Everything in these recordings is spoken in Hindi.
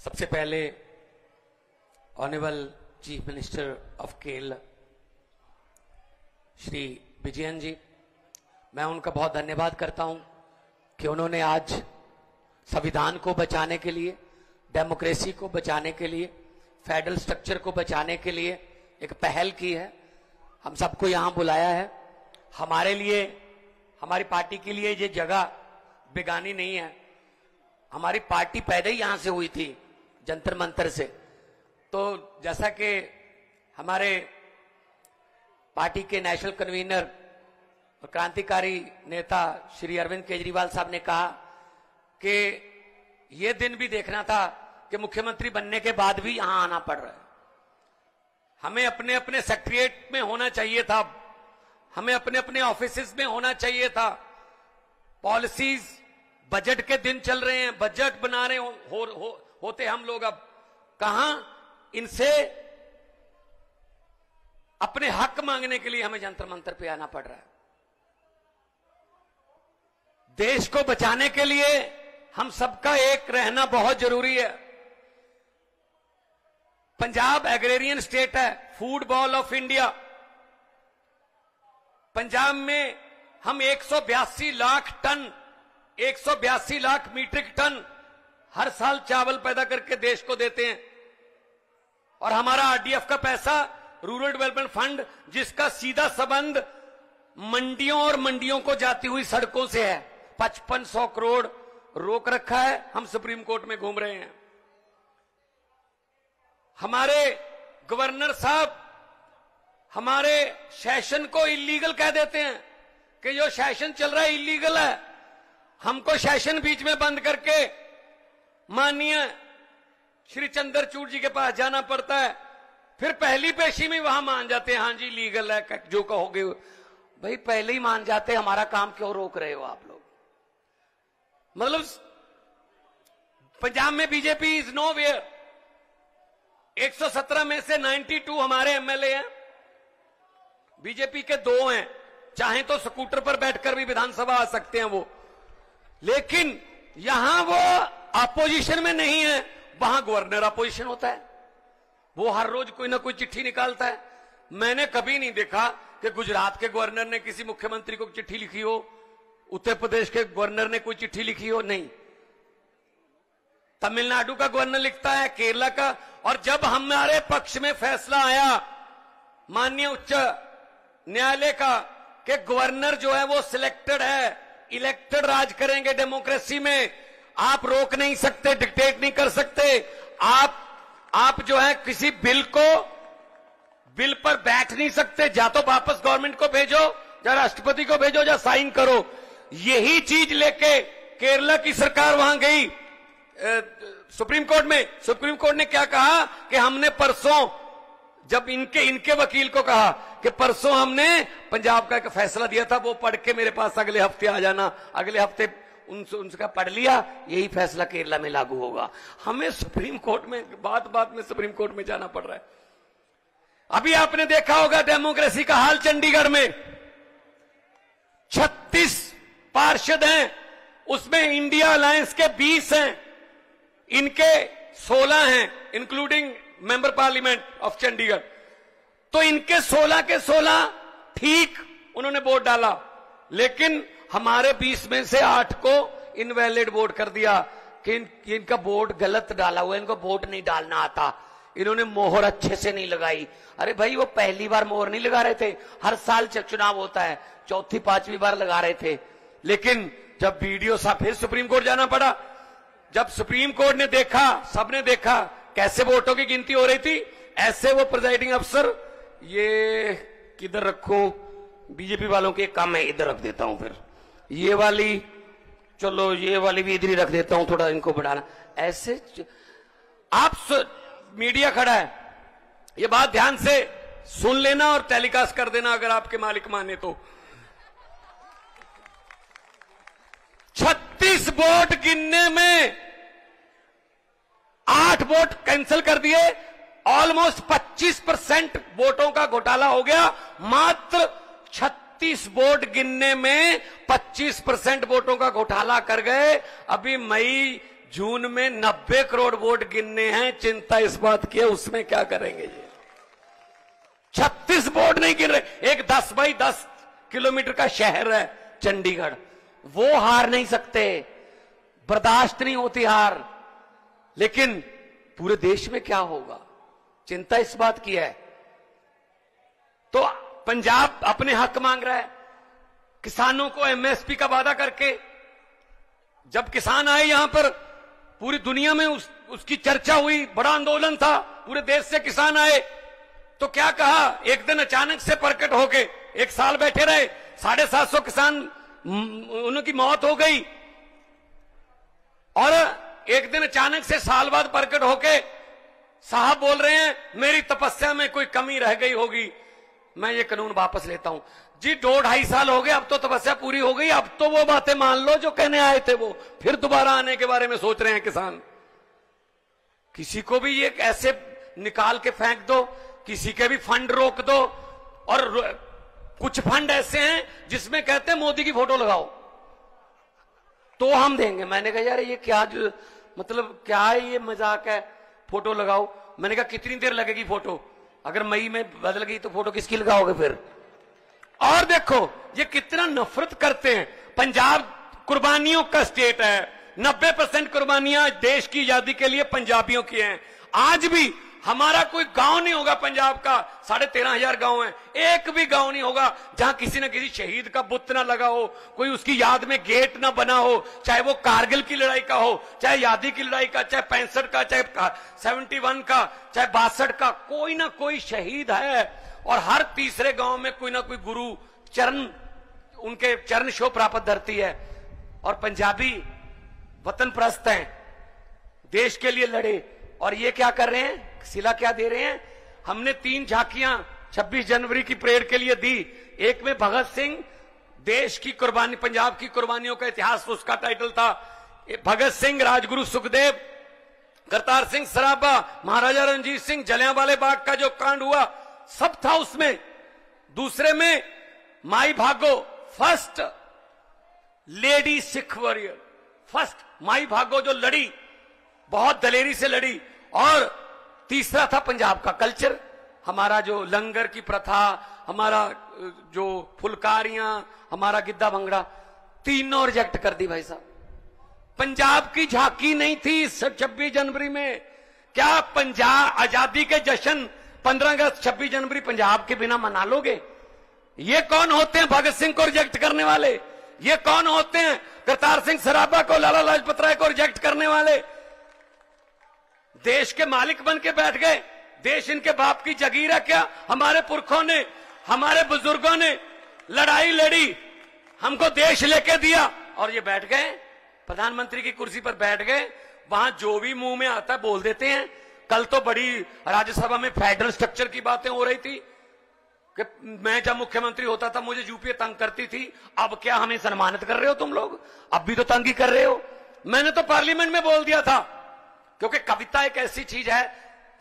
सबसे पहले honourable chief minister of Kerala Shri Vijayan ji, मैं उनका बहुत धन्यवाद करता हूं कि उन्होंने आज संविधान को बचाने के लिए, डेमोक्रेसी को बचाने के लिए, फेडरल स्ट्रक्चर को बचाने के लिए एक पहल की है। हम सबको यहां बुलाया है। हमारे लिए, हमारी पार्टी के लिए ये जगह बेगानी नहीं है। हमारी पार्टी पैदा ही यहां से हुई थी, जंतर मंतर से। तो जैसा कि हमारे पार्टी के नेशनल कन्वीनर और क्रांतिकारी नेता श्री अरविंद केजरीवाल साहब ने कहा कि यह दिन भी देखना था कि मुख्यमंत्री बनने के बाद भी यहां आना पड़ रहा है। हमें अपने अपने सेक्रेटरिएट में होना चाहिए था, हमें अपने अपने ऑफिसेज में होना चाहिए था। पॉलिसीज, बजट के दिन चल रहे हैं, बजट बना रहे होते हम लोग। अब कहां इनसे अपने हक मांगने के लिए हमें जंतर मंतर पे आना पड़ रहा है। देश को बचाने के लिए हम सबका एक रहना बहुत जरूरी है। पंजाब एग्रेरियन स्टेट है, food bowl of India. Punjab में हम 182 lakh ton, 182 lakh metric ton हर साल चावल पैदा करके देश को देते हैं। और हमारा आरडीएफ का पैसा, रूरल डेवलपमेंट फंड, जिसका सीधा संबंध मंडियों और मंडियों को जाती हुई सड़कों से है, 5500 करोड़ रोक रखा है। हम सुप्रीम कोर्ट में घूम रहे हैं। हमारे गवर्नर साहब हमारे सेशन को इलीगल कह देते हैं कि जो सेशन चल रहा है इलीगल है। हमको सेशन बीच में बंद करके माननीय श्री चंद्रचूड़ जी के पास जाना पड़ता है। फिर पहली पेशी में वहां मान जाते हैं, हाँ जी लीगल है, जो कहोगे। भाई पहले ही मान जाते, हमारा काम क्यों रोक रहे हो आप लोग? मतलब पंजाब में बीजेपी इज नो वेयर। 117 में से 92 हमारे एमएलए हैं, बीजेपी के 2 हैं। चाहे तो स्कूटर पर बैठकर भी विधानसभा आ सकते हैं वो, लेकिन यहां वो अपोजिशन में नहीं है। वहां गवर्नर अपोजिशन होता है, वो हर रोज कोई ना कोई चिट्ठी निकालता है। मैंने कभी नहीं देखा कि गुजरात के गवर्नर ने किसी मुख्यमंत्री को चिट्ठी लिखी हो, उत्तर प्रदेश के गवर्नर ने कोई चिट्ठी लिखी हो, नहीं। तमिलनाडु का गवर्नर लिखता है, केरला का। और जब हमारे पक्ष में फैसला आया माननीय उच्च न्यायालय का कि गवर्नर जो है वो सिलेक्टेड है, इलेक्टेड राज करेंगे डेमोक्रेसी में, आप रोक नहीं सकते, डिक्टेट नहीं कर सकते। आप जो है किसी बिल पर बैठ नहीं सकते। जा तो वापस गवर्नमेंट को भेजो, या राष्ट्रपति को भेजो, या साइन करो। यही चीज लेके केरला की सरकार वहां गई सुप्रीम कोर्ट में। सुप्रीम कोर्ट ने क्या कहा कि हमने परसों, जब इनके वकील को कहा कि परसों हमने पंजाब का एक फैसला दिया था, वो पढ़ के मेरे पास अगले हफ्ते आ जाना। अगले हफ्ते उनका पढ़ लिया, यही फैसला केरला में लागू होगा। हमें सुप्रीम कोर्ट में बात में सुप्रीम कोर्ट में जाना पड़ रहा है। अभी आपने देखा होगा डेमोक्रेसी का हाल चंडीगढ़ में। 36 पार्षद हैं, उसमें इंडिया अलायंस के 20 हैं, इनके 16 हैं, including member parliament of Chandigarh. तो इनके 16 के 16 ठीक उन्होंने वोट डाला, लेकिन हमारे 20 में से 8 को इनवैलिड वोट कर दिया कि इनका वोट गलत डाला हुआ, इनको वोट नहीं डालना आता, इन्होंने मोहर अच्छे से नहीं लगाई। अरे भाई वो पहली बार मोहर नहीं लगा रहे थे, हर साल चुनाव होता है, चौथी 5वीं बार लगा रहे थे। लेकिन जब वीडियो साहब फिर सुप्रीम कोर्ट जाना पड़ा। जब सुप्रीम कोर्ट ने देखा, सबने देखा कैसे वोटों की गिनती हो रही थी, ऐसे वो प्रिजाइडिंग अफसर, ये किधर रखो, बीजेपी वालों के काम है, इधर रख देता हूं, फिर ये वाली, चलो ये वाली भी इधर ही रख देता हूं, थोड़ा इनको बढ़ाना। ऐसे आप मीडिया खड़ा है, ये बात ध्यान से सुन लेना और टेलीकास्ट कर देना अगर आपके मालिक माने तो। 36 वोट गिनने में 8 वोट कैंसिल कर दिए। ऑलमोस्ट 25% वोटों का घोटाला हो गया। मात्र 36 वोट गिनने में 25% वोटों का घोटाला कर गए। अभी मई जून में 90 करोड़ वोट गिनने हैं, चिंता इस बात की है उसमें क्या करेंगे ये। 36 वोट नहीं गिन रहे। एक 10 बाई 10 किलोमीटर का शहर है चंडीगढ़, वो हार नहीं सकते, बर्दाश्त नहीं होती हार। लेकिन पूरे देश में क्या होगा, चिंता इस बात की है। तो पंजाब अपने हक मांग रहा है, किसानों को एमएसपी का वादा करके। जब किसान आए यहां पर, पूरी दुनिया में उसकी चर्चा हुई, बड़ा आंदोलन था, पूरे देश से किसान आए। तो क्या कहा, एक दिन अचानक से प्रकट होके, एक साल बैठे रहे, 750 किसान उनकी मौत हो गई, और एक दिन अचानक से साल बाद प्रकट होके साहब बोल रहे हैं मेरी तपस्या में कोई कमी रह गई होगी, मैं ये कानून वापस लेता हूं। जी 2-2.5 साल हो गए, अब तो तपस्या पूरी हो गई, अब तो वो बातें मान लो जो कहने आए थे, वो फिर दोबारा आने के बारे में सोच रहे हैं किसान। किसी को भी ये ऐसे निकाल के फेंक दो, किसी के भी फंड रोक दो। और कुछ फंड ऐसे हैं जिसमें कहते हैं मोदी की फोटो लगाओ तो हम देंगे। मैंने कहा यार ये क्या मतलब क्या है, ये मजाक है, फोटो लगाओ। मैंने कहा कितनी देर लगेगी फोटो, अगर मई में बदल गई तो फोटो किसकी लगाओगे फिर। और देखो ये कितना नफरत करते हैं। पंजाब कुर्बानियों का स्टेट है, 90% कुर्बानियां देश की आजादी के लिए पंजाबियों की हैं। आज भी हमारा कोई गांव नहीं होगा पंजाब का, 13,500 गांव हैं, एक भी गांव नहीं होगा जहां किसी न किसी शहीद का बुत ना लगा हो, कोई उसकी याद में गेट ना बना हो, चाहे वो कारगिल की लड़ाई का हो, चाहे आजादी की लड़ाई का, चाहे 65 का, चाहे 71 का, चाहे 62 का, कोई ना कोई शहीद है। और हर तीसरे गांव में कोई ना कोई गुरु चरण, उनके चरण शो प्राप्त धरती है। और पंजाबी वतन प्रस्त हैं, देश के लिए लड़े। और ये क्या कर रहे हैं, सिला क्या दे रहे हैं। हमने 3 झांकियां 26 जनवरी की परेड के लिए दी। एक में भगत सिंह, देश की कुर्बानी, पंजाब की कुर्बानियों का इतिहास, उसका टाइटल था। भगत सिंह, राजगुरु सुखदेव, करतार सिंह सराभा, महाराजा रणजीत सिंह, जलियांवाले बाग का जो कांड हुआ सब था उसमें। दूसरे में माई भागो, first lady Sikh warrior, first my भागो जो लड़ी, बहुत दलेरी से लड़ी। और तीसरा था पंजाब का कल्चर, हमारा जो लंगर की प्रथा, हमारा जो फुलकारियां, हमारा गिद्दा भंगड़ा, तीनों रिजेक्ट कर दी भाई साहब। पंजाब की झांकी नहीं थी 26 जनवरी में। क्या पंजाब आजादी के जश्न 15 अगस्त 26 जनवरी पंजाब के बिना मना लोगे? ये कौन होते हैं भगत सिंह को रिजेक्ट करने वाले? ये कौन होते हैं करतार सिंह सराभा को, लाला लाजपत राय को रिजेक्ट करने वाले? देश के मालिक बन के बैठ गए। देश इनके बाप की जगीर है क्या? हमारे पुरखों ने, हमारे बुजुर्गों ने लड़ाई लड़ी, हमको देश लेके दिया, और ये बैठ गए प्रधानमंत्री की कुर्सी पर बैठ गए। वहां जो भी मुंह में आता है बोल देते हैं। कल तो बड़ी राज्यसभा में फेडरल स्ट्रक्चर की बातें हो रही थी कि मैं जब मुख्यमंत्री होता था मुझे यूपीए तंग करती थी, अब क्या हमें सम्मानित कर रहे हो तुम लोग? अब भी तो तंग ही कर रहे हो। मैंने तो पार्लियामेंट में बोल दिया था, क्योंकि कविता एक ऐसी चीज है,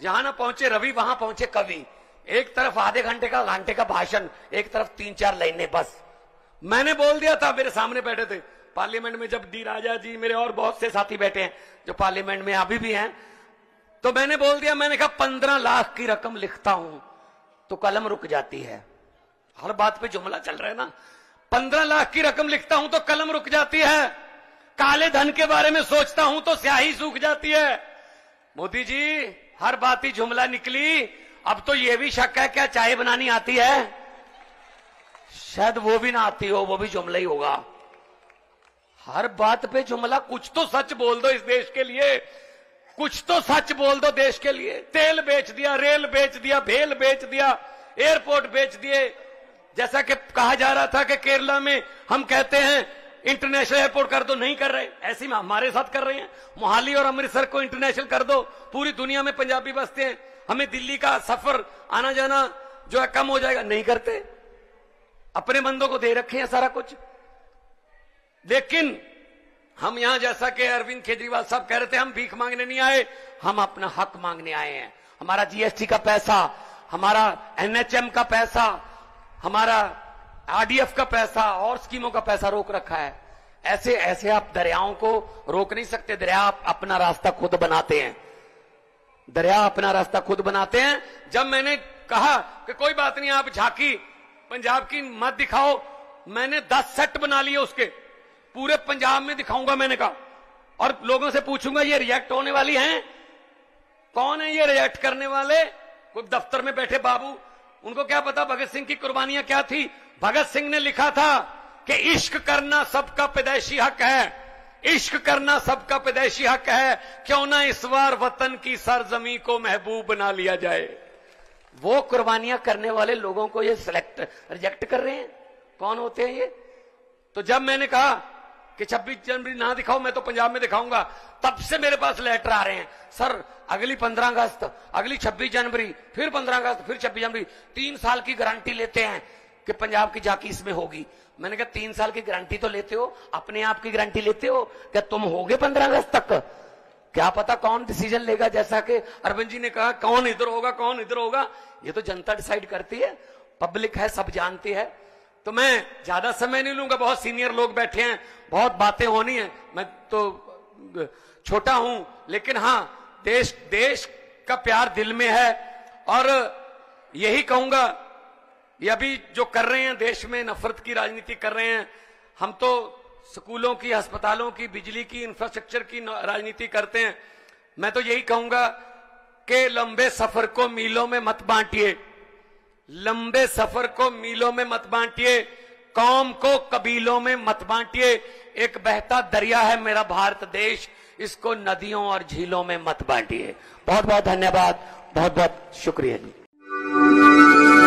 जहां ना पहुंचे रवि वहां पहुंचे कवि। एक तरफ आधे घंटे का भाषण, एक तरफ 3-4 लाइनें बस। मैंने बोल दिया था, मेरे सामने बैठे थे पार्लियामेंट में, जब डी राजा जी, मेरे और बहुत से साथी बैठे हैं जो पार्लियामेंट में अभी भी हैं, तो मैंने बोल दिया, मैंने कहा 15 लाख की रकम लिखता हूं तो कलम रुक जाती है। हर बात पे जुमला चल रहा है ना। 15 लाख की रकम लिखता हूं तो कलम रुक जाती है, काले धन के बारे में सोचता हूं तो स्याही सूख जाती है। मोदी जी हर बात ही जुमला निकली, अब तो यह भी शक है क्या चाय बनानी आती है? शायद वो भी ना आती हो, वो भी जुमला ही होगा। हर बात पे जुमला, कुछ तो सच बोल दो इस देश के लिए, कुछ तो सच बोल दो देश के लिए। तेल बेच दिया, रेल बेच दिया, भेल बेच दिया, एयरपोर्ट बेच दिए। जैसा कि कहा जा रहा था कि केरला में हम कहते हैं इंटरनेशनल एयरपोर्ट कर दो, नहीं कर रहे, ऐसी में हमारे साथ कर रहे हैं। मोहाली और अमृतसर को इंटरनेशनल कर दो, पूरी दुनिया में पंजाबी बसते हैं, हमें दिल्ली का सफर आना जाना जो है कम हो जाएगा, नहीं करते। अपने बंदों को दे रखे हैं सारा कुछ। लेकिन हम यहां, जैसा कि अरविंद केजरीवाल साहब कह रहे थे, हम भीख मांगने नहीं आए, हम अपना हक मांगने आए हैं। हमारा जीएसटी का पैसा, हमारा एनएचएम का पैसा, हमारा आरडीएफ का पैसा और स्कीमों का पैसा रोक रखा है। ऐसे ऐसे आप दरियाओं को रोक नहीं सकते। दरिया अपना रास्ता खुद बनाते हैं, दरिया अपना रास्ता खुद बनाते हैं। जब मैंने कहा कि कोई बात नहीं, आप झांकी पंजाब की मत दिखाओ, मैंने 10 सेट बना लिए उसके, पूरे पंजाब में दिखाऊंगा मैंने कहा, और लोगों से पूछूंगा ये रिएक्ट होने वाली हैं, कौन है ये रिएक्ट करने वाले? कोई दफ्तर में बैठे बाबू, उनको क्या पता भगत सिंह की कुर्बानियां क्या थी। भगत सिंह ने लिखा था कि इश्क करना सबका पैदाइशी हक है, इश्क करना सबका पैदाइशी हक है, क्यों ना इस बार वतन की सरजमी को महबूब बना लिया जाए। वो कुर्बानियां करने वाले लोगों को ये रिजेक्ट कर रहे हैं, कौन होते हैं ये? तो जब मैंने कहा कि 26 जनवरी ना दिखाओ, मैं तो पंजाब में दिखाऊंगा, तब से मेरे पास लेटर आ रहे हैं, सर अगली 15 अगस्त, अगली 26 जनवरी, फिर 15 अगस्त, फिर 26 जनवरी, 3 साल की गारंटी लेते हैं कि पंजाब की झांकी इसमें होगी। मैंने कहा 3 साल की गारंटी तो लेते हो, अपने आप की गारंटी लेते हो क्या तुम होगे 15 अगस्त तक? क्या पता कौन डिसीजन लेगा, जैसा कि अरविंद जी ने कहा कौन इधर होगा कौन इधर होगा, ये तो जनता डिसाइड करती है, पब्लिक है, सब जानती है। तो मैं ज्यादा समय नहीं लूंगा, बहुत सीनियर लोग बैठे हैं, बहुत बातें होनी है, मैं तो छोटा हूं, लेकिन हां देश का प्यार दिल में है। और यही कहूंगा, ये अभी जो कर रहे हैं देश में नफरत की राजनीति कर रहे हैं, हम तो स्कूलों की, अस्पतालों की, बिजली की, इंफ्रास्ट्रक्चर की राजनीति करते हैं। मैं तो यही कहूंगा कि लंबे सफर को मीलों में मत बांटिए, लंबे सफर को मीलों में मत बांटिए, कौम को कबीलों में मत बांटिए। एक बहता दरिया है मेरा भारत देश, इसको नदियों और झीलों में मत बांटिए। बहुत बहुत धन्यवाद, बहुत बहुत शुक्रिया जी।